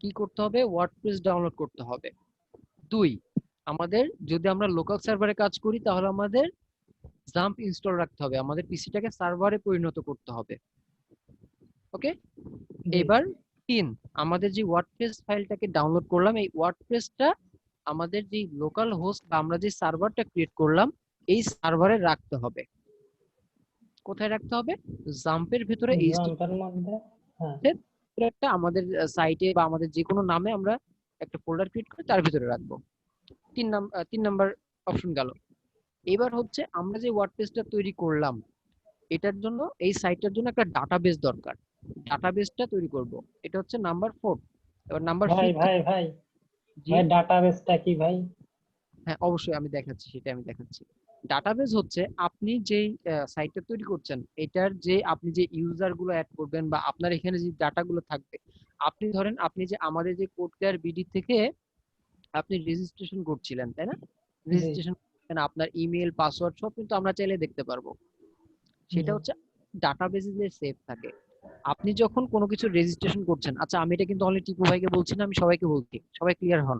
কি করতে হবে? ওয়ার্ডপ্রেস ডাউনলোড করতে হবে। 2, আমাদের যদি আমরা লোকাল সার্ভারে কাজ করি তাহলে আমাদের জাম্প ইনস্টল রাখতে হবে, আমাদের পিসিটাকে সার্ভারে পরিণত করতে হবে। ওকে, জি। এবার 3, আমাদের যে ওয়ার্ডপ্রেস ফাইলটাকে ডাউনলোড করলাম এই ওয়ার্ডপ্রেসটা আমাদের যে লোকাল হোস্ট বা আমরা যে সার্ভারটা ক্রিয়েট করলাম এই সার্ভারে রাখতে হবে। কোথায় রাখতে হবে? জাম্পের ভিতরে জাম্পের মধ্যে, হ্যাঁ। একটা আমাদের সাইটে বা আমাদের যে কোনো নামে আমরা একটা ফোল্ডার ক্রিয়েট করে তার ভিতরে রাখবো। 3 নাম্বার অপশন গেল। এবার হচ্ছে আমরা যে ওয়ার্ডপ্রেসটা তৈরি করলাম এটার জন্য এই সাইটটার জন্য একটা ডাটাবেস দরকার। ডাটাবেসটা তৈরি করব, এটা হচ্ছে নাম্বার 4। এবার নাম্বার ভাই 5, ভাই ভাই জি ভাই ডাটাবেসটা কি ভাই? হ্যাঁ অবশ্যই আমি দেখাচ্ছি, সেটা আমি দেখাচ্ছি। ডাটাবেস হচ্ছে আপনি যেই সাইটটা তৈরি করছেন এটার যে আপনি যে ইউজার গুলো অ্যাড করবেন বা আপনার এখানে যে ডাটাগুলো থাকবে, আপনি ধরেন আপনি যে আমাদের যে কোড কেয়ার বিডি থেকে আপনি রেজিস্ট্রেশন করছিলেন তাই না? জি রেজিস্ট্রেশন আপনার ইমেল পাসওয়ার্ড সব কিন্তু আমরা চাইলে দেখতে পারবো। সেটা জি হচ্ছে ডাটাবেসে যে সেভ থাকে। আপনি যখন কোনো কিছু রেজিস্ট্রেশন করছেন, আচ্ছা আমি এটা কিন্তু অনলি টিপু ভাইকে বলছি না, আমি সবাইকে বলছি, সবাই ক্লিয়ার হন।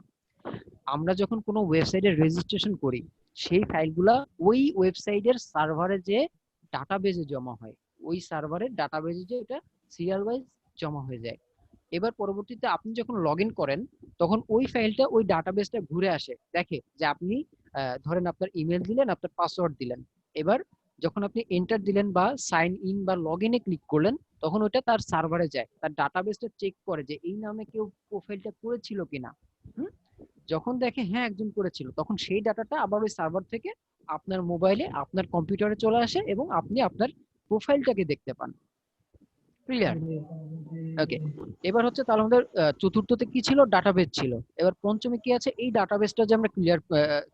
আমরা যখন কোনো ওয়েবসাইটে রেজিস্ট্রেশন করি সেই ফাইলগুলা ওই ওয়েবসাইটের সার্ভারে যে ডাটাবেজে জমা হয়, ওই সার্ভারের ডাটাবেজে যে এটা সিরিয়াল ওয়াইজ জমা হয়ে যায়। এবার পরবর্তীতে আপনি যখন লগ ইন করেন তখন ওই ফাইলটা ওই ডাটাবেসটা ঘুরে আসে, দেখে যে আপনি ধরেন আপনার ইমেল দিলেন, আপনার পাসওয়ার্ড দিলেন। এবার যখন আপনি এন্টার দিলেন বা সাইন ইন বা লগ ইনে ক্লিক করলেন তখন ওটা তার সার্ভারে যায়, তার ডাটাবেসটা চেক করে যে এই নামে কেউ প্রোফাইলটা করেছিল কিনা। হুম, যখন দেখে হ্যাঁ একজন করেছিল তখন সেই ডাটাটা আবার ওই সার্ভার থেকে আপনার মোবাইলে আপনার কম্পিউটারে চলে আসে এবং আপনি আপনার প্রোফাইলটাকে দেখতে পান। ক্লিয়ার? জি ওকে, এবার হচ্ছে তাহলে আমাদের চতুর্থতে কি ছিল? ডাটাবেস ছিল। এবার পঞ্চমে কি আছে? এই ডাটাবেসটা যে আমরা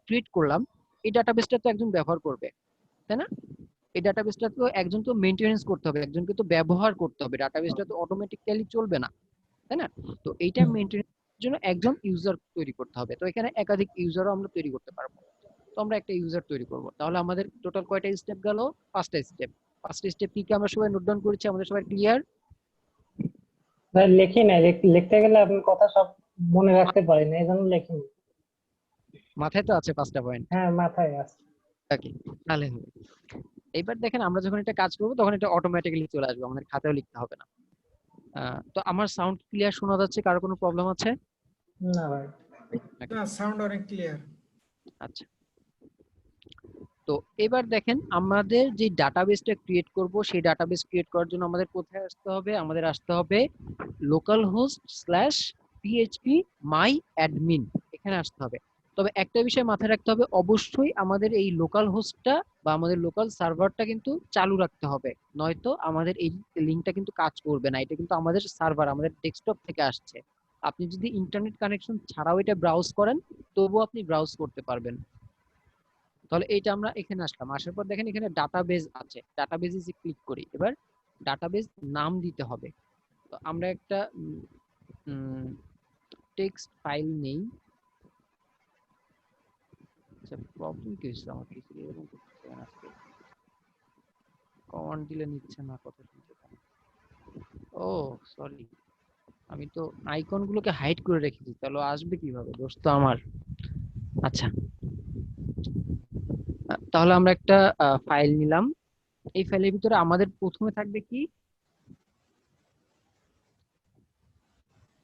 ক্রিয়েট করলাম এই ডাটাবেসটা তো একজন ব্যবহার করবে তাই না? এই ডাটাবেসটা তো একজন তো মেইনটেনেন্স করতে হবে, একজনকে তো ব্যবহার করতে হবে, ডাটাবেসটা তো অটোমেটিক্যালি চলবে না তাই না? তো এইটা মেইনটেনেন্স জন্য একজন ইউজার তৈরি করতে হবে। তো এখানে একাধিক ইউজারও আমরা তৈরি করতে পারবো। তো আমরা একটা ইউজার তৈরি করব। তাহলে আমাদের টোটাল কয়টা স্টেপ গেল? 5টা স্টেপ। 5টা স্টেপ কি কি আমরা সবাই নোট ডাউন করেছি? আমাদের সবাই ক্লিয়ার? ভাই লিখি নাই, লিখতে গেলে আপনার কথা সব মনে রাখতে পারি না, এই জন্য লিখিনি। মাথায় তো আছে 5টা পয়েন্ট? হ্যাঁ মাথায় আছে। ওকে, তাহলে হবে। এইবার দেখেন আমরা যখন এটা কাজ করব তখন এটা অটোমেটিক্যালি চলে আসবে, আমাদের খাতায় লিখতে হবে না। তো আমার সাউন্ড ক্লিয়ার শোনা যাচ্ছে? কারো কোনো প্রবলেম আছে? না ভাই। না, সাউন্ড অনেক ক্লিয়ার। আচ্ছা, তো এবার দেখেন আমাদের যে ডাটাবেসটা ক্রিয়েট করব সেই ডাটাবেস ক্রিয়েট করার জন্য আমাদের কোথায় আসতে হবে? আমাদের আসতে হবে localhost/php my admin, এখানে আসতে হবে। তবে একটা বিষয় মাথায় রাখতে হবে, অবশ্যই আমাদের এই লোকাল হোস্টটা বা আমাদের লোকাল সার্ভারটা কিন্তু চালু রাখতে হবে, নয়তো আমাদের এই লিঙ্কটা কিন্তু কাজ করবে না। এটা কিন্তু আমাদের সার্ভার, আমাদের ডেস্কটপ থেকে আসছে। আপনি যদি ইন্টারনেট কানেকশন ছাড়াও এটা ব্রাউজ করেন তবুও আপনি ব্রাউজ করতে পারবেন। তাহলে এইটা আমরা এখানে আসলাম, আসার পর দেখেন এখানে ডাটাবেস আছে, ডাটাবেসে যে ক্লিক করি, এবার ডাটাবেস নাম দিতে হবে। তো আমরা একটা টেক্সট ফাইল নেই। আচ্ছা, প্রবলেম কি হচ্ছে আমার কিছু এরকম করতেছে না আজকে, কমান্ড দিলে নিচ্ছে না, কথা শুনতে পাই। ও সরি, আমি তো আইকন গুলোকে হাইড করে রেখেছি, তাহলে আসবে কিভাবে? দোষ তো আমার। আচ্ছা, তাহলে আমরা একটা ফাইল নিলাম। এই ফাইলের ভিতরে আমাদের প্রথমে থাকবে কি?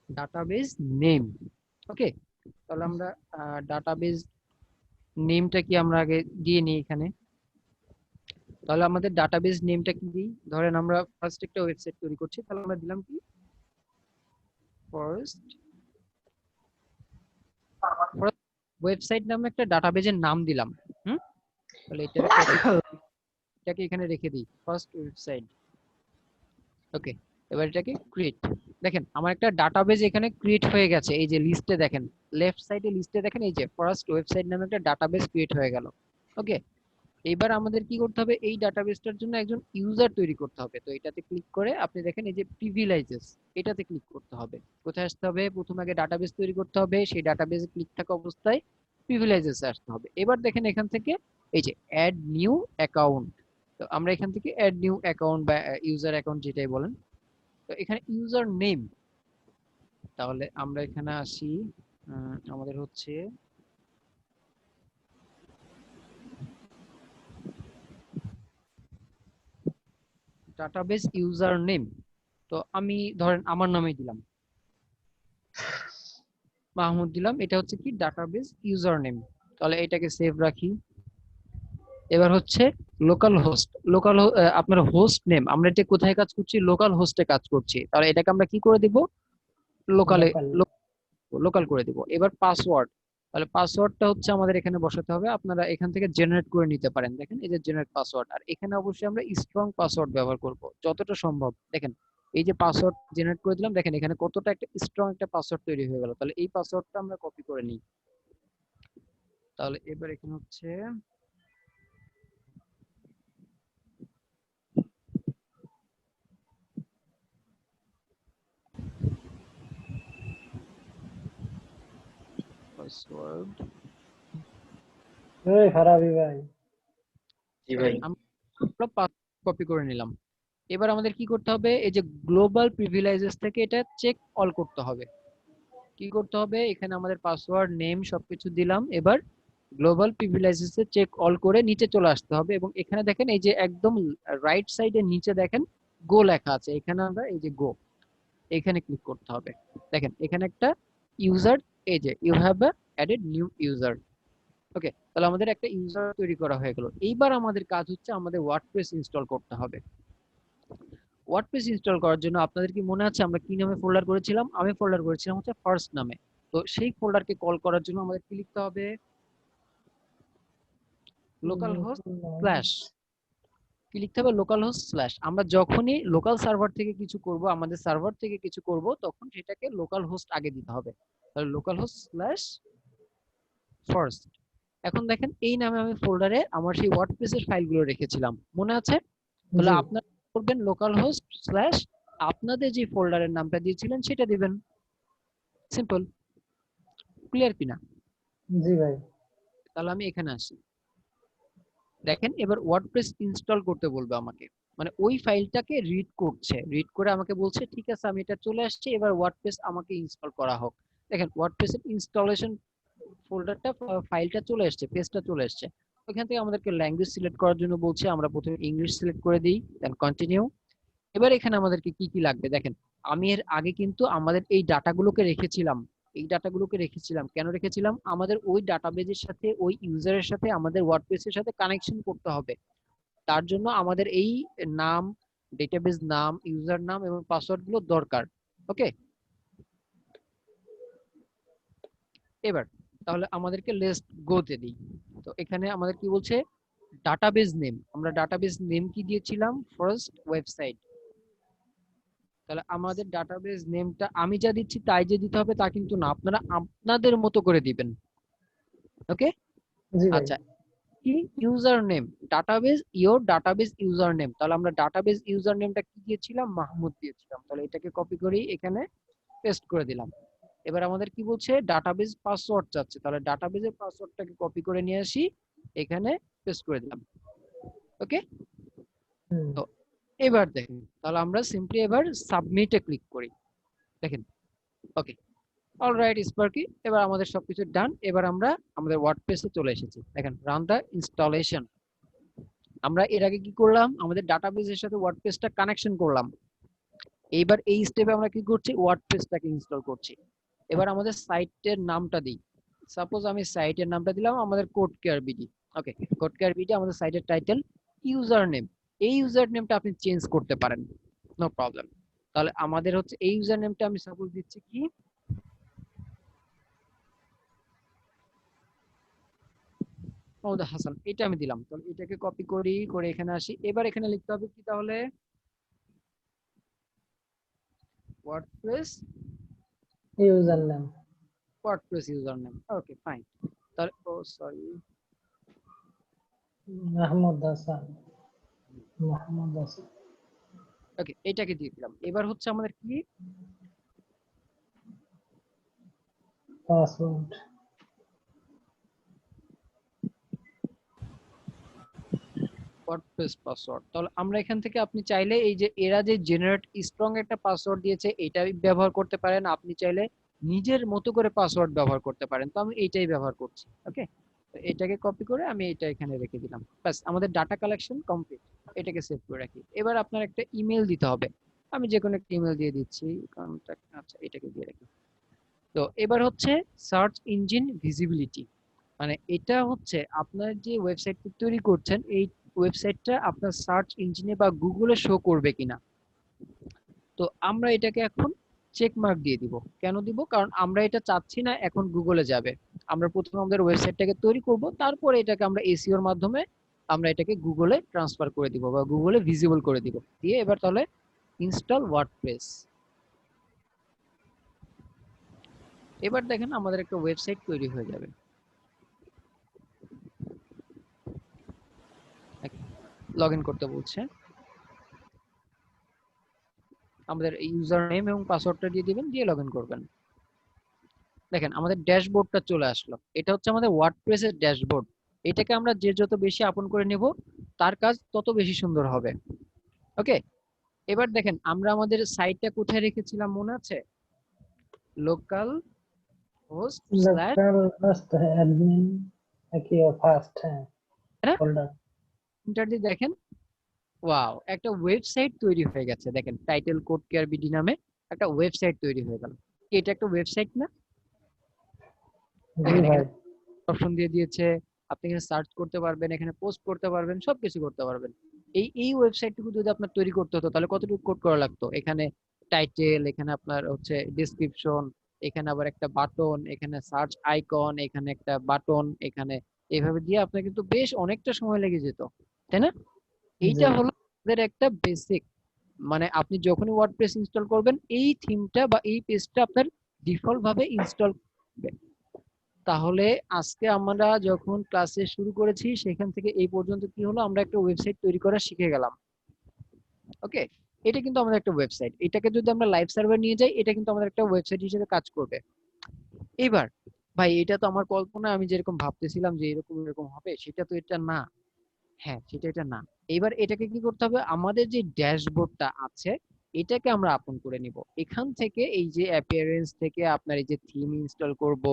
Database name. ওকে, তাহলে আমরা ডাটাবেস নেমটা কি আমরা আগে দিয়ে নিই এখানে। তাহলে আমাদের ডাটাবেস নেমটা কি দিই? ধরেন আমরা ফার্স্ট একটা ওয়েবসাইট তৈরি করছি, তাহলে আমরা দিলাম কি? ফার্স্ট ওয়েবসাইট নামে একটা ডাটাবেজের নাম দিলাম। তাহলে এটাকে এখানে রেখে দিই, ফার্স্ট ওয়েবসাইট। ওকে, এবার এটাকে ক্রিয়েট। দেখেন আমার একটা ডাটাবেজ এখানে ক্রিয়েট হয়ে গেছে, এই যে লিস্টে দেখেন, লেফট সাইডে লিস্টে দেখেন এই যে ফার্স্ট ওয়েবসাইট নামে একটা ডাটাবেজ ক্রিয়েট হয়ে গেল। ওকে, এবার আমাদের কি করতে হবে? এই ডাটাবেসটার জন্য একজন ইউজার তৈরি করতে হবে। তো এটাতে ক্লিক করে আপনি দেখেন এই যে প্রিভিলেজেস, এটাতে ক্লিক করতে হবে। কোথায় আসতে হবে? প্রথমে আগে ডাটাবেস তৈরি করতে হবে, সেই ডাটাবেসে ক্লিক থাকা অবস্থায় প্রিভিলেজেস আসতে হবে। এবার দেখেন এখান থেকে এই যে অ্যাড নিউ অ্যাকাউন্ট, তো আমরা এখান থেকে অ্যাড নিউ অ্যাকাউন্ট বা ইউজার অ্যাকাউন্ট যেটাই বলেন, তো এখানে ইউজার নেম, তাহলে আমরা এখানে আসি, আমাদের হচ্ছে ডাটাবেস ইউজার নেম। তো আমি ধরেন আমার নামে দিলাম, মাহমুদ দিলাম, এটা হচ্ছে কি ডাটাবেস ইউজার নেম। তাহলে এটাকে সেভ রাখি। এবার হচ্ছে লোকাল হোস্ট, আপনার হোস্ট নেম, আমরা এটা কোথায় কাজ করছি, লোকাল হোস্টে কাজ করছি, তাহলে এটাকে আমরা কি করে দিব, লোকালে, লোকাল। লোকাল করে দিব। এবার পাসওয়ার্ড, তাহলে পাসওয়ার্ডটা হচ্ছে আমাদের এখানে বসাতে হবে, আপনারা এখান থেকে জেনারেট করে নিতে পারেন, দেখেন এই যে জেনারেট পাসওয়ার্ড। আর এখানে অবশ্যই আমরা স্ট্রং পাসওয়ার্ড ব্যবহার করব যতটা সম্ভব। দেখেন এই যে পাসওয়ার্ড জেনারেট করে দিলাম, দেখেন এখানে কতটা একটা স্ট্রং একটা পাসওয়ার্ড তৈরি হয়ে গেল। তাহলে এই পাসওয়ার্ডটা আমরা কপি করে নিই। তাহলে এবার এখানে হচ্ছে পাসওয়ার্ড, ওই ফারাবি ভাই, জি ভাই। আমরা কপি করে নিলাম। এবার আমাদের কি করতে হবে, এই যে গ্লোবাল প্রিভিলেজেস থেকে এটা চেক অল করতে হবে। কি করতে হবে, এখানে আমাদের পাসওয়ার্ড নেম সবকিছু দিলাম, এবার গ্লোবাল প্রিভিলেজেস এ চেক অল করে নিচে চলে আসতে হবে, এবং এখানে দেখেন এই যে একদম রাইট সাইডে নিচে দেখেন গো লেখা আছে, এখানে আমরা এই যে গো, এখানে ক্লিক করতে হবে। দেখেন এখানে একটা ইউজার, এই যে you have added new user. Okay, তাহলে আমাদের একটা ইউজার তৈরি করা হয়ে গেল। এইবার আমাদের কাজ হচ্ছে আমাদের ওয়ার্ডপ্রেস ইনস্টল করতে হবে। ওয়ার্ডপ্রেস ইনস্টল করার জন্য আপনাদের কি মনে আছে আমরা কি নামে ফোল্ডার করেছিলাম, আমি ফোল্ডার করেছিলাম হচ্ছে ফার্স্ট নামে। তো সেই ফোল্ডারকে কল করার জন্য আমাদের কি লিখতে হবে, লোকাল হোস্ট স্ল্যাশ, কি লিখতে হবে, লোকাল হোস্ট স্ল্যাশ। আমরা যখনই লোকাল সার্ভার থেকে কিছু করব, আমাদের সার্ভার থেকে কিছু করব, তখন সেটাকে লোকাল হোস্ট আগে দিতে হবে। তাহলে লোকাল হোস্ট স্ল্যাশ ফার্স্ট। এখন দেখেন এই নামে আমি ফোল্ডারে আমার সেই ওয়ার্ডপ্রেসের ফাইলগুলো রেখেছিলাম, মনে আছে? তাহলে জি আপনারা করবেন লোকাল হোস্ট স্ল্যাশ আপনাদের যে ফোল্ডারের নামটা দিয়েছিলেন সেটা দিবেন। সিম্পল, ক্লিয়ার কিনা? জি ভাই। তাহলে আমি এখানে আসি, দেখেন এবার ওয়ার্ডপ্রেস ইনস্টল করতে বলবে আমাকে, মানে ওই ফাইলটাকে রিড করছে, রিড করে আমাকে বলছে ঠিক আছে আমি এটা চলে আসছে, এবার ওয়ার্ডপ্রেস আমাকে ইনস্টল করা হোক। দেখেন ওয়ার্ডপ্রেসের ইনস্টলেশন ফোল্ডারটা, ফাইলটা চলে আসছে, পেজটা চলে আসছে। ওখান থেকে আমাদেরকে ল্যাঙ্গুয়েজ সিলেক্ট করার জন্য বলছে, আমরা প্রথমে ইংলিশ সিলেক্ট করে দিই, দেন কন্টিনিউ। এবার এখানে আমাদেরকে কি কি লাগবে দেখেন, আমি এর আগে কিন্তু আমাদের এই ডাটাগুলোকে রেখেছিলাম, এই ডাটাগুলোকে রেখেছিলাম, কেন রেখেছিলাম, আমাদের ওই ডাটাবেজের সাথে ওই ইউজারের সাথে আমাদের ওয়ার্ডপ্রেসের সাথে কানেকশন করতে হবে। তার জন্য আমাদের এই নাম, ডেটাবেজ নাম, ইউজার নাম এবং পাসওয়ার্ড গুলো দরকার। ওকে, এবার তাহলে আমাদেরকে লেটস গোতে দিই। তো এখানে আমাদের কি বলছে, ডাটাবেজ নেম, আমরা ডাটাবেজ নেম কি দিয়েছিলাম, ফার্স্ট ওয়েবসাইট। তাহলে আমাদের ডাটাবেজ নেমটা আমি যা দিচ্ছি তাই যে দিতে হবে তা কিন্তু না, আপনারা আপনাদের মতো করে দিবেন। ওকে, জি ভাই। আচ্ছা, কি user name, database your database user name, তাহলে আমরা ডাটাবেজ ইউজার নেমটা কি দিয়েছিলাম, মাহমুদ দিয়েছিলাম, তাহলে এটাকে কপি করি এখানে পেস্ট করে দিলাম। এবার আমাদের কি বলছে, ডাটাবেজ পাসওয়ার্ড চাচ্ছে, তাহলে ডাটাবেজের পাসওয়ার্ডটাকে কপি করে নিয়ে আসি, এখানে পেস্ট করে দিলাম। ওকে, হুম। তো এবার দেখেন, তাহলে আমরা সিম্পলি এবার সাবমিটে ক্লিক করি, দেখেন। ওকে, অলরাইট স্পার্কি, এবার আমাদের সবকিছু ডান। এবার আমরা আমাদের ওয়ার্ডপ্রেসে চলে এসেছি, দেখেন রান দা ইনস্টলেশন। আমরা এর আগে কি করলাম, আমাদের ডাটাবেসের সাথে ওয়ার্ডপ্রেসটা কানেকশন করলাম। এইবার এই স্টেপে আমরা কি করছি, ওয়ার্ডপ্রেসটাকে ইনস্টল করছি। এবার আমাদের সাইটের নামটা দিই, সাপোজ আমি সাইটের নামটা দিলাম আমাদের কোড কেয়ার বিডি। ওকে, কোড কেয়ার বিডি আমাদের সাইটের টাইটেল। ইউজার নেম, এই ইউজার নেমটা আপনি চেঞ্জ করতে পারেন, নো প্রবলেম। তাহলে আমাদের হচ্ছে এই ইউজার নেমটা আমি সাপোজ দিচ্ছি কি, মোহাম্মদ হাসান, এটা আমি দিলাম। তাহলে এটাকে কপি করি, করে এখানে আসি। এবার এখানে লিখতে হবে কি, তাহলে WordPress, user name WordPress user name. Okay fine, তাহলে ও সরি, মাহমুদ হাসান। মাহমুদ হাসান। ওকে এটাকে দিয়ে দিলাম। এবার হচ্ছে আমাদের কি, ওয়ার্ডপ্রেস পাসওয়ার্ড, তাহলে আমরা এখান থেকে আপনি চাইলে এই যে এরা যে জেনারেট স্ট্রং একটা পাসওয়ার্ড দিয়েছে এটাই ব্যবহার করতে পারেন, আপনি চাইলে নিজের মতো করে পাসওয়ার্ড ব্যবহার করতে পারেন। তো আমি এইটাই ব্যবহার করছি। ওকে, এটাকে কপি করে আমি এটা এখানে রেখে দিলাম, ব্যাস আমাদের ডাটা কালেকশন কমপ্লিট। এটাকে সেভ করে রাখি। এবার আপনার একটা ইমেল দিতে হবে, আমি যে কোনো একটা ইমেল দিয়ে দিচ্ছি, কন্টাক্ট, আচ্ছা এটাকে দিয়ে রাখি। তো এবার হচ্ছে সার্চ ইঞ্জিন ভিজিবিলিটি, মানে এটা হচ্ছে আপনার যে ওয়েবসাইটটা তৈরি করছেন এই ওয়েবসাইটটা আপনার সার্চ ইঞ্জিনে বা গুগলে শো করবে কিনা। তো আমরা এটাকে এখন চেক মার্ক দিয়ে দিব। কেন দিব? কারণ আমরা এটা চাচ্ছি না এখন গুগলে যাবে। আমরা প্রথমে আমাদের ওয়েবসাইটটাকে তৈরি করব, তারপরে এটাকে আমরা এসইওর মাধ্যমে আমরা এটাকে গুগলে ট্রান্সফার করে দিব বা গুগলে ভিজিবল করে দিব। দিয়ে এবার তাহলে ইনস্টল ওয়ার্ডপ্রেস। এবার দেখেন আমাদের একটা ওয়েবসাইট তৈরি হয়ে যাবে। লগ ইন করতে বলছে, আমাদের ইউজার নেম এবং পাসওয়ার্ডটা দিয়ে দিবেন, দিয়ে লগ ইন করবেন। দেখেন আমাদের ড্যাশবোর্ডটা চলে আসলো। এটা হচ্ছে আমাদের ওয়ার্ডপ্রেসের ড্যাশবোর্ড। এটাকে আমরা যে যত বেশি আপন করে নেব তার কাজ তত বেশি সুন্দর হবে। ওকে, এবার দেখেন আমরা আমাদের সাইটটা কোথায় রেখেছিলাম মনে আছে? Local host slash local host है एडमिन की फास्ट है फोल्डर এন্টার দিয়ে দেখেন, ওয়াও, একটা ওয়েবসাইট তৈরি হয়ে গেছে। দেখেন টাইটেল কোড কেয়ার বিডি নামে একটা ওয়েবসাইট তৈরি হয়ে গেল। এটা একটা ওয়েবসাইট না? जी দেখেন भाई এখানে অপশন দিয়ে দিয়েছে, আপনি এখানে সার্চ করতে পারবেন, এখানে পোস্ট করতে পারবেন, সবকিছু করতে পারবেন। এই ওয়েবসাইটটুকু যদি আপনার তৈরি করতে হতো তাহলে কতটুকু কোড করা লাগতো? এখানে টাইটেল, এখানে আপনার হচ্ছে ডেসক্রিপশন, এখানে আবার একটা বাটন, এখানে সার্চ আইকন, এখানে একটা বাটন, এখানে এইভাবে দিয়ে আপনার কিন্তু বেশ অনেকটা সময় লেগে যেত, তাই না? এইটা जी হলো আমাদের একটা বেসিক, মানে আপনি যখনই ওয়ার্ডপ্রেস ইনস্টল করবেন এই থিমটা বা এই পেজটা আপনার ডিফল্ট ভাবে ইনস্টল হবে। তাহলে আজকে আমরা যখন ক্লাসে শুরু করেছি সেখান থেকে এই পর্যন্ত কি হলো, আমরা একটা ওয়েবসাইট তৈরি করা শিখে গেলাম। ওকে, এটা কিন্তু আমাদের একটা ওয়েবসাইট। এটাকে যদি আমরা লাইভ সার্ভার নিয়ে যাই এটা কিন্তু আমাদের একটা ওয়েবসাইট হিসেবে কাজ করবে। এবার ভাই এটা তো আমার কল্পনা, আমি যেরকম ভাবতেছিলাম যে এরকম এরকম হবে সেটা তো এটা না। হ্যাঁ, সেটা এটা না। এবার এটাকে কি করতে হবে, আমাদের যে ড্যাশবোর্ডটা আছে এটাকে আমরা আপন করে নিব। এখান থেকে এই যে অ্যাপিয়ারেন্স থেকে আপনার এই যে থিম ইনস্টল করব,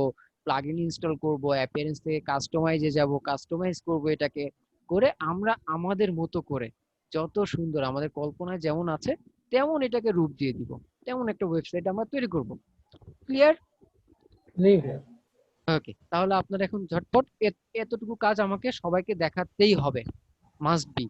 প্লাগইন ইনস্টল করব, অ্যাপিয়ারেন্স থেকে কাস্টমাইজে যাব, কাস্টমাইজ করব, এটাকে করে আমরা আমাদের মতো করে যত সুন্দর আমাদের কল্পনায় যেমন আছে তেমন এটাকে রূপ দিয়ে দিব, তেমন একটা ওয়েবসাইট আমরা তৈরি করব। ক্লিয়ার? जी भाई ওকে, তাহলে আপনার এখন ঝটপট এতটুকু কাজ আমাকে সবাইকে দেখাতেই হবে, মাস্ট বি।